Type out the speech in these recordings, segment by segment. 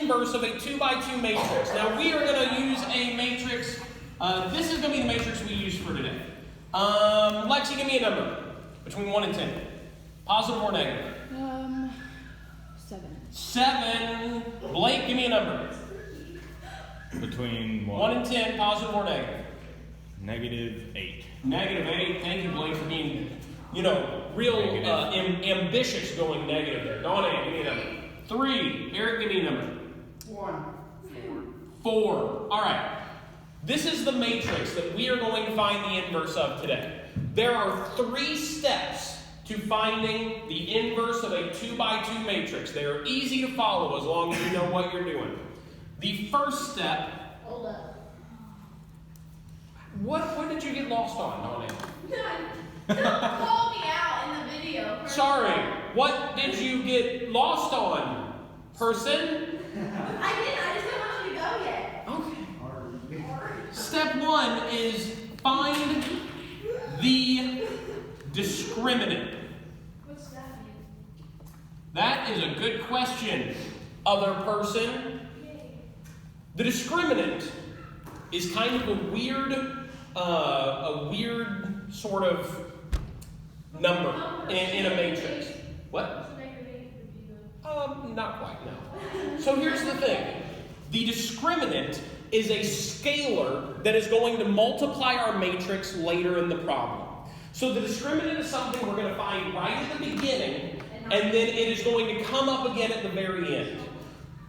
inverse of a 2 by 2 matrix. Now we are going to use a matrix. This is going to be the matrix we use for today. Lexi, give me a number between 1 and 10. Positive or negative? 7. 7. Blake, give me a number. Between what? 1 and 10, positive or negative? -8. -8. Thank you, Blake, for being, real ambitious going negative there. Donna, give me a number. 3. Eric, give me a number. 1. 4. All right. This is the matrix that we are going to find the inverse of today. There are 3 steps to finding the inverse of a 2 by 2 matrix. They are easy to follow as long as you know what you're doing. The first step. Hold up. What did you get lost on, Donna? Don't call me out in the video. Sorry. What did you get lost on, person? I didn't. I just don't want you to go yet. Okay. Step 1 is find the discriminant. What's that mean? That is a good question, other person. The discriminant is kind of a weird sort of number in a matrix. What? Not quite, no. So here's the thing. The discriminant is a scalar that is going to multiply our matrix later in the problem. So the discriminant is something we're going to find right at the beginning, and then it is going to come up again at the very end.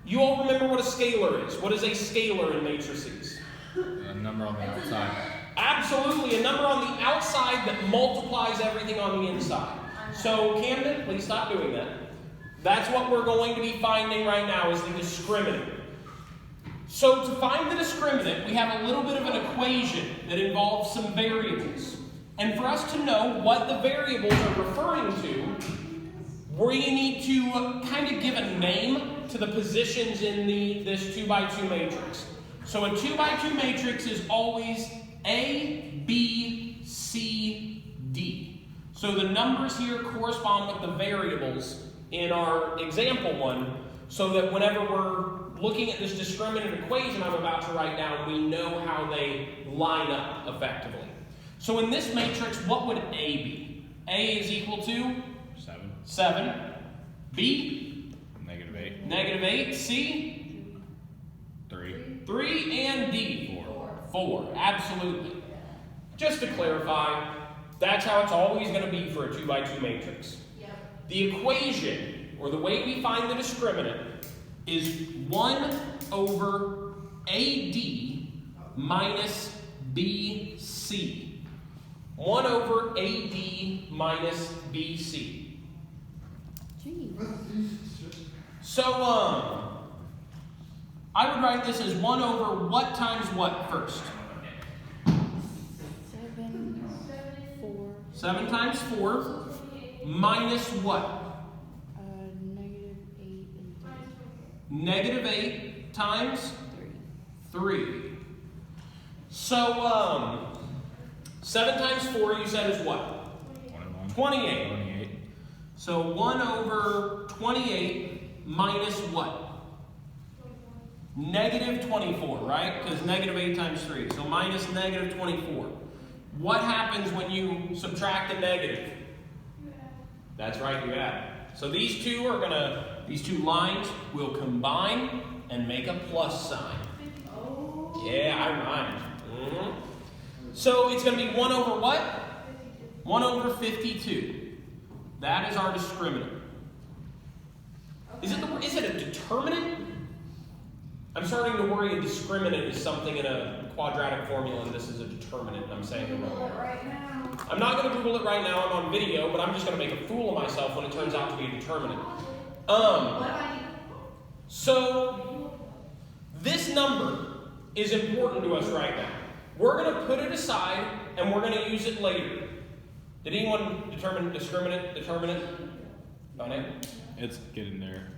You all remember what a scalar is. What is a scalar in matrices? A number on the outside. Absolutely, a number on the outside that multiplies everything on the inside. So Camden, please stop doing that. That's what we're going to be finding right now is the discriminant. So to find the discriminant, we have a little bit of an equation that involves some variables. And for us to know what the variables are referring to, we need to kind of give a name to the positions in this 2 by 2 matrix. So a 2 by 2 matrix is always A, B, C, D. So the numbers here correspond with the variables in our example one, so that whenever we're looking at this discriminant equation I'm about to write down, we know how they line up effectively. So in this matrix, what would A be? A is equal to? 7. 7. B? -8. -8. C? 3. 3. And D? 4. Absolutely. Just to clarify, that's how it's always going to be for a 2 by 2 matrix. Yep. The equation, or the way we find the discriminant, is 1 over AD minus BC. 1 over AD minus BC. Gee. So, I would write this as 1 over what times what first? 7, 4. 7 times 4 minus what? -8 and -8 times 3. 3. So, 7 times 4 you said is what? 28. 28. So 1 over 28 minus what? -24, right? Because -8 times 3. So minus -24. What happens when you subtract a negative? That's right, you add. So these two lines will combine and make a plus sign. Yeah, I rhymed. Mm-hmm. So it's going to be 1 over what? 1 over 52. That is our discriminant. Is it a determinant? I'm starting to worry a discriminant is something in a quadratic formula and this is a determinant and I'm saying it wrong. Right now. I'm not going to Google it right now, I'm on video, but I'm just going to make a fool of myself when it turns out to be a determinant. What do I need? So, this number is important to us right now. We're going to put it aside and we're going to use it later. Did anyone determine discriminant, determinant? On it? It's getting there.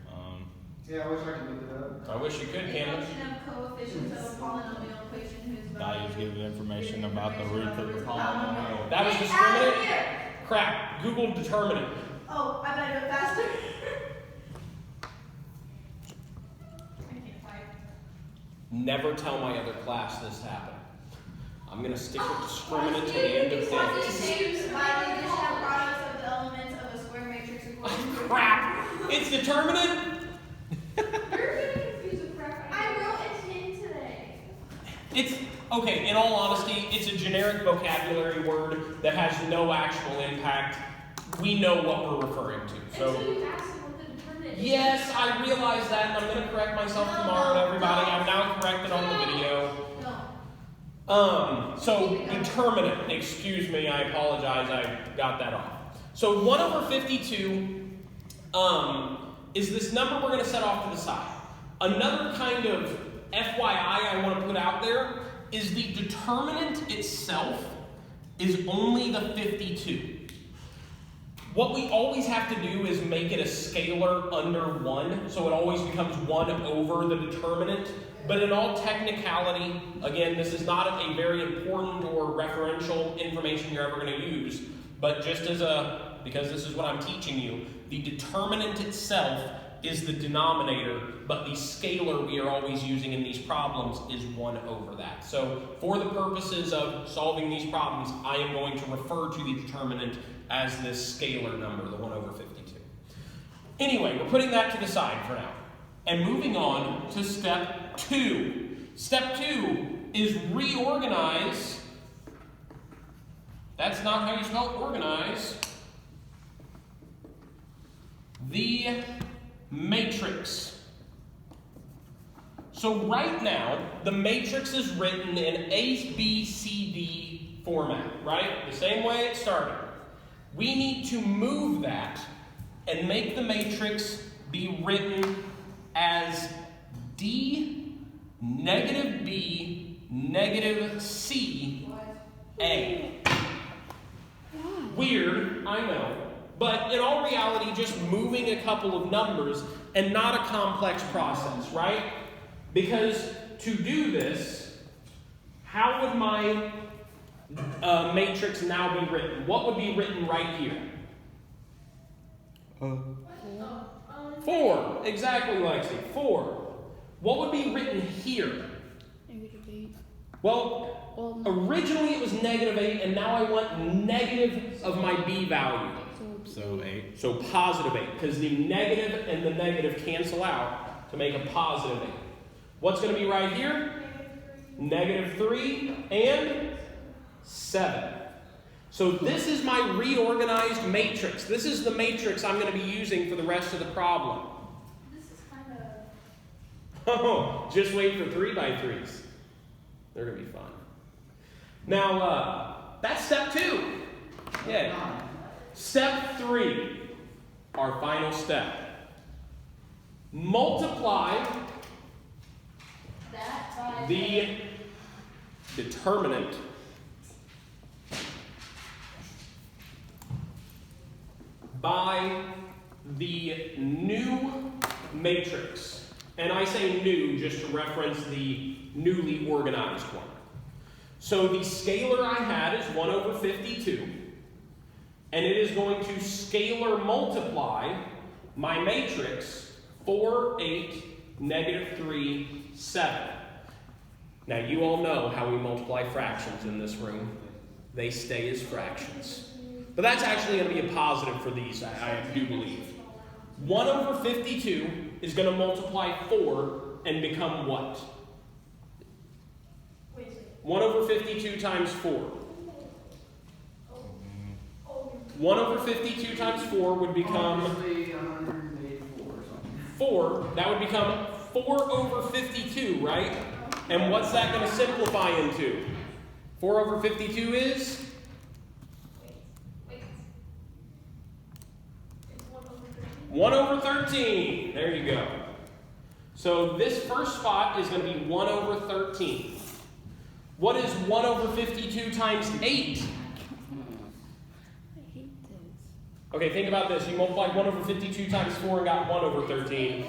Yeah, I wish I could look it up. I wish you could, The Candace. function of coefficients of a polynomial equation whose Values give information about the root of the polynomial. That was Get out of discriminant? here! Crap, Google determinant. Oh, I better do it faster. Never tell my other class this happened. I'm going to stick with discriminant to the end of things. By the additional products of the elements of a square matrix according to Crap! It's determinant? You're gonna confuse the crap out of I wrote a 10 today. It's, okay, in all honesty, it's a generic vocabulary word that has no actual impact. We know what we're referring to. Until So, you ask them what the determinant is. yes, I realize that, and I'm going to correct myself tomorrow, everybody. I'm now corrected on the video. No. So determinant, excuse me, I apologize, I got that off. So 1 over 52 is this number we're going to set off to the side. Another kind of FYI I want to put out there is the determinant itself is only the 52. What we always have to do is make it a scalar under 1, so it always becomes 1 over the determinant. But in all technicality, again, this is not a very important or referential information you're ever going to use, but just as because this is what I'm teaching you, the determinant itself is the denominator, but the scalar we are always using in these problems is 1 over that. So for the purposes of solving these problems, I am going to refer to the determinant as this scalar number, the 1 over 52. Anyway, we're putting that to the side for now. And moving on to step 2. Step 2 is reorganize. That's not how you spell organize. The matrix. So right now, the matrix is written in A, B, C, D format, right? The same way it started. We need to move that and make the matrix be written as D, negative B, negative C, A. Weird, I know. But in all reality, just moving a couple of numbers and not a complex process, right? Because to do this, how would my matrix now be written? What would be written right here? 4. Exactly, Lexi. 4. What would be written here? -8. Well, originally it was -8, and now I want negative of my b value. So 8. So positive 8, because the negative and the negative cancel out to make a positive 8. What's going to be right here? -3 and 7. So this is my reorganized matrix. This is the matrix I'm going to be using for the rest of the problem. This is kind of. Oh, just wait for 3x3s. They're going to be fun. Now, that's step 2. Yeah. Step 3, our final step. Multiply That by the determinant by the new matrix. And I say new just to reference the newly organized one. So the scalar I had is 1 over 52. And it is going to scalar multiply my matrix 4, 8, -3, 7. Now you all know how we multiply fractions in this room. They stay as fractions. But that's actually going to be a positive for these, I do believe. 1 over 52 is going to multiply 4 and become what? 1 over 52 times 4. 1 over 52 times 4 would become 4. That would become 4 over 52, right? And what's that going to simplify into? 4 over 52 is? Wait. It's 1 over 13. There you go. So this first spot is going to be 1 over 13. What is 1 over 52 times 8? I hate this. Okay, think about this. You multiplied 1 over 52 times 4 and got 1 over 13.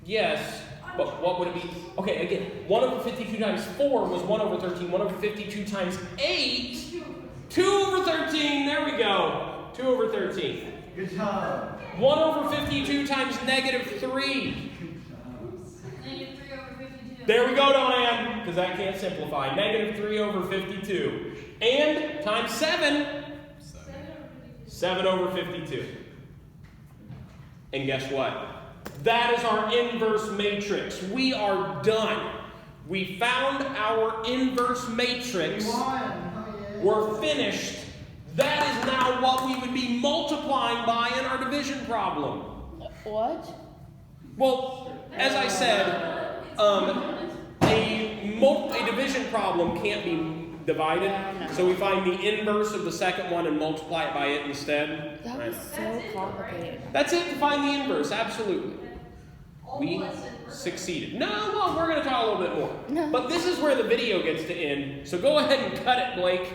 Yes, but what would it be? Okay, again, 1 over 52 times 4 was 1 over 13. 1 over 52 times 8, 2 over 13. There we go. 2 over 13. Good job. 1 over 52 times -3. -3 over There we go, Diane, because I can't simplify. Negative 3 over 52. And times 7, 7 over 52. And guess what? That is our inverse matrix. We are done. We found our inverse matrix. We're finished. That is now what we would be multiplying by in our division problem. What? Well, as I said, a division problem can't be divided, so we find the inverse of the second one and multiply it by it instead. That was so complicated. That's it to find the inverse, absolutely. We succeeded. No, well, we're going to talk a little bit more. No. But this is where the video gets to end, so go ahead and cut it, Blake.